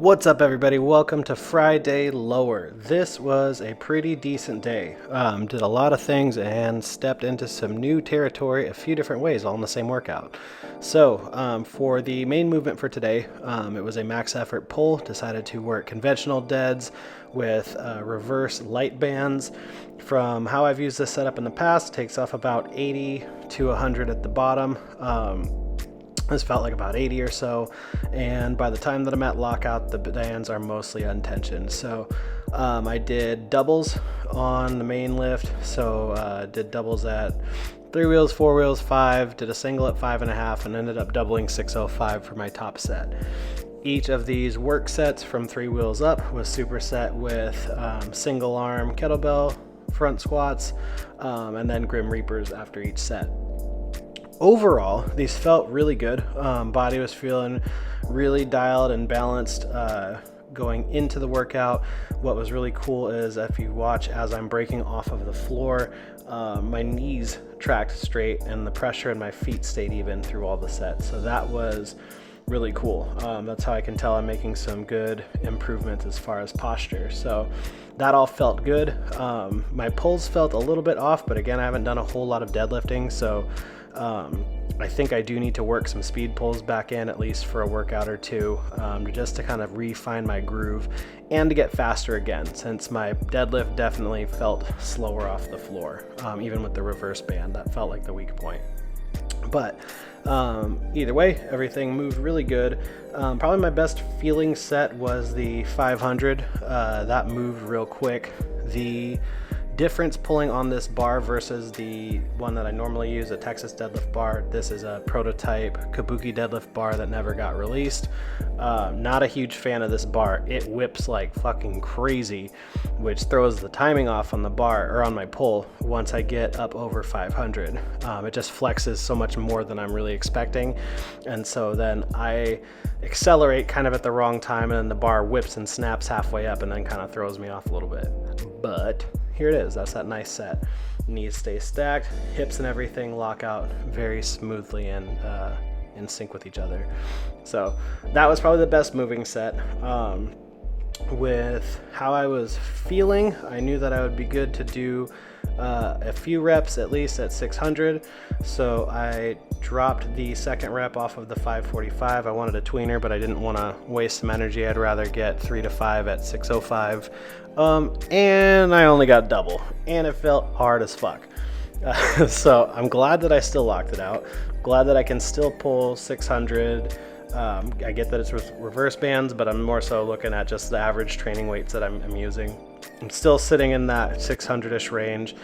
What's up, everybody? Welcome to Friday Lower. This was a pretty decent day. Did a lot of things and stepped into some new territory a few different ways, all in the same workout. So for the main movement for today, it was a max effort pull. Decided to work conventional deads with reverse light bands. From how I've used this setup in the past, takes off about 80 to 100 at the bottom. This felt like about 80 or so, and by the time that I'm at lockout, the bands are mostly untensioned. So I did doubles on the main lift, so did doubles at 3 wheels, 4 wheels, 5, did a single at 5.5, and ended up doubling 605 for my top set. Each of these work sets from 3 wheels up was superset with single arm kettlebell front squats, and then Grim Reapers after each set. Overall, these felt really good. Body was feeling really dialed and balanced going into the workout. What was really cool is if you watch as I'm breaking off of the floor, my knees tracked straight and the pressure in my feet stayed even through all the sets. So that was really cool. That's how I can tell I'm making some good improvements as far as posture. So that all felt good. My pulls felt a little bit off, but again, I haven't done a whole lot of deadlifting, so I think I do need to work some speed pulls back in, at least for a workout or two, just to kind of refine my groove and to get faster again, since my deadlift definitely felt slower off the floor. Even with the reverse band, that felt like the weak point. But either way, everything moved really good. Probably my best feeling set was the 500. That moved real quick. The difference pulling on this bar versus the one that I normally use, a Texas deadlift bar. This is a prototype Kabuki deadlift bar that never got released. Not a huge fan of this bar. It whips like fucking crazy, which throws the timing off on the bar or on my pull once I get up over 500. It just flexes so much more than I'm really expecting, and so then I accelerate kind of at the wrong time, and then the bar whips and snaps halfway up and then kind of throws me off a little bit. But here it is. That's that nice set. Knees stay stacked, hips and everything lock out very smoothly and in sync with each other. So that was probably the best moving set. With how I was feeling, I knew that I would be good to do a few reps at least at 600. So I dropped the second rep off of the 545. I wanted a tweener, but I didn't want to waste some energy. I'd rather get 3 to 5 at 605. And I only got double, and it felt hard as fuck. So I'm glad that I still locked it out. Glad that I can still pull 600. I get that it's with reverse bands, but I'm more so looking at just the average training weights that I'm using. I'm still sitting in that 600-ish range.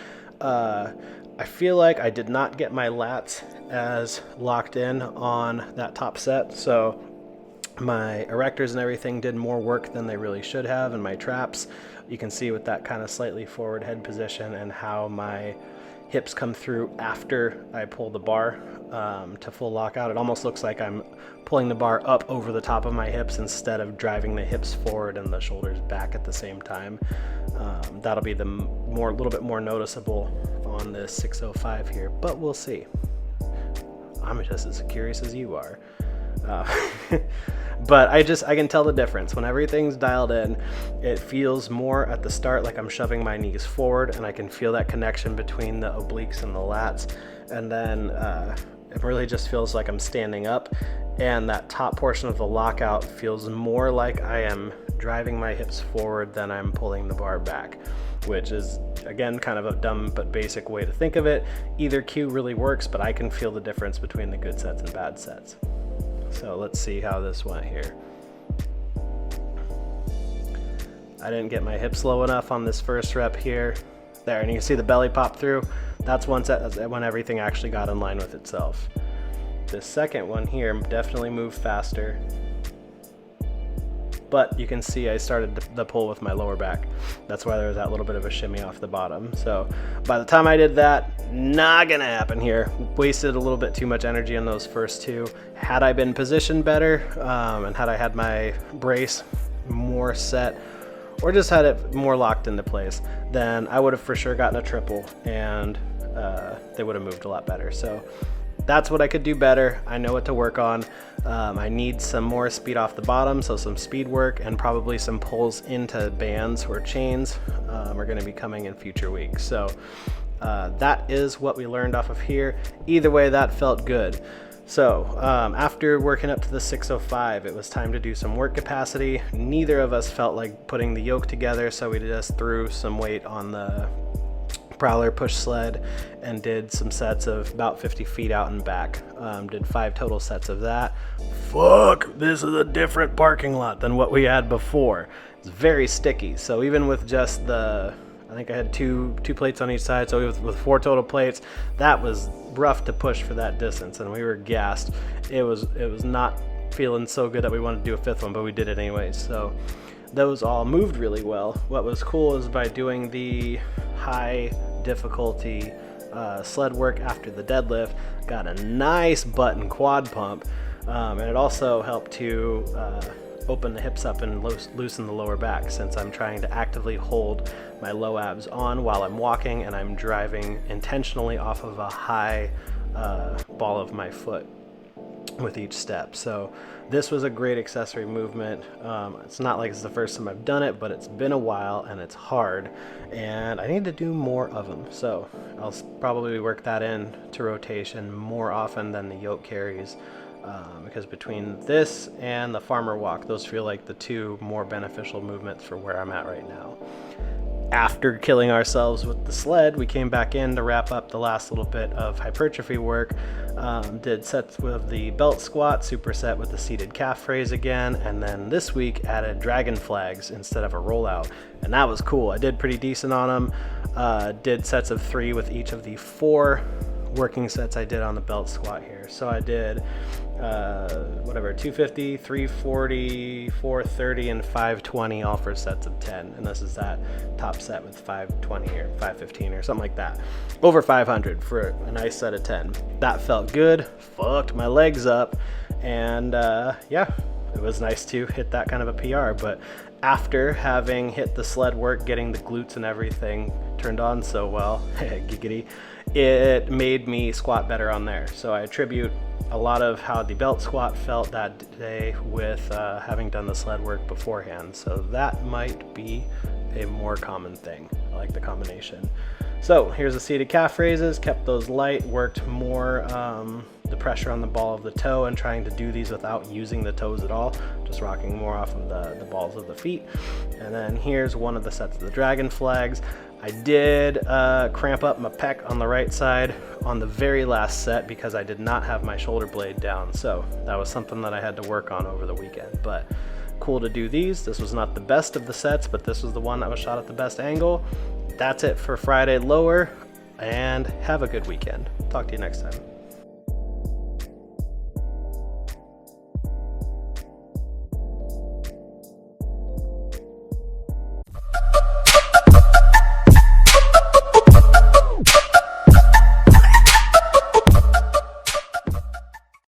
I feel like I did not get my lats as locked in on that top set, so my erectors and everything did more work than they really should have, and my traps, you can see with that kind of slightly forward head position and how my hips come through after I pull the bar to full lockout. It almost looks like I'm pulling the bar up over the top of my hips instead of driving the hips forward and the shoulders back at the same time. That'll be the little bit more noticeable on this 605 here, but we'll see. I'm just as curious as you are. But I can tell the difference. When everything's dialed in, it feels more at the start like I'm shoving my knees forward, and I can feel that connection between the obliques and the lats. And then it really just feels like I'm standing up, and that top portion of the lockout feels more like I am driving my hips forward than I'm pulling the bar back, which is, again, kind of a dumb but basic way to think of it. Either cue really works, but I can feel the difference between the good sets and bad sets. So let's see how this went here. I didn't get my hips low enough on this first rep here. There, and you can see the belly pop through. That's one set, that's when everything actually got in line with itself. The second one here definitely moved faster, but you can see I started the pull with my lower back. That's why there was that little bit of a shimmy off the bottom. So by the time I did that, not gonna happen here. Wasted a little bit too much energy on those first two. Had I been positioned better, and had I had my brace more set, or just had it more locked into place, then I would have for sure gotten a triple, and they would have moved a lot better. So that's what I could do better. I know what to work on. I need some more speed off the bottom, so some speed work and probably some pulls into bands or chains are going to be coming in future weeks. So that is what we learned off of here. Either way, that felt good. So after working up to the 605, it was time to do some work capacity. Neither of us felt like putting the yoke together, so we just threw some weight on the Prowler push sled and did some sets of about 50 feet out and back. Did 5 total sets of that. Fuck, this is a different parking lot than what we had before. It's very sticky. So even with just I think I had two plates on each side, so with 4 total plates, that was rough to push for that distance, and we were gassed. It was not feeling so good that we wanted to do a 5th one, but we did it anyways. So those all moved really well. What was cool is by doing the high difficulty sled work after the deadlift, got a nice button quad pump, and it also helped to open the hips up and loosen the lower back, since I'm trying to actively hold my low abs on while I'm walking, and I'm driving intentionally off of a high ball of my foot with each step. So this was a great accessory movement. It's not like it's the first time I've done it, but it's been a while and it's hard, and I need to do more of them. So I'll probably work that in to rotation more often than the yoke carries, because between this and the farmer walk, those feel like the 2 more beneficial movements for where I'm at right now. After killing ourselves with the sled, we came back in to wrap up the last little bit of hypertrophy work. Did sets with the belt squat, superset with the seated calf raise again, and then this week added dragon flags instead of a rollout, and that was cool. I did pretty decent on them. Did sets of 3 with each of the 4 working sets I did on the belt squat here. So I did 250, 340, 430, and 520, all for sets of 10. And this is that top set with 520 or 515 or something like that. Over 500 for a nice set of 10. That felt good, fucked my legs up, and yeah, it was nice to hit that kind of a PR. But after having hit the sled work, getting the glutes and everything turned on so well, giggity, it made me squat better on there. So I attribute a lot of how the belt squat felt that day with having done the sled work beforehand. So that might be a more common thing. I like the combination. So here's the seated calf raises, kept those light, worked more the pressure on the ball of the toe and trying to do these without using the toes at all, just rocking more off of the balls of the feet. And then here's one of the sets of the dragon flags. I did cramp up my pec on the right side on the very last set because I did not have my shoulder blade down. So that was something that I had to work on over the weekend, but cool to do these. This was not the best of the sets, but this was the one that was shot at the best angle. That's it for Friday lower, and have a good weekend. Talk to you next time.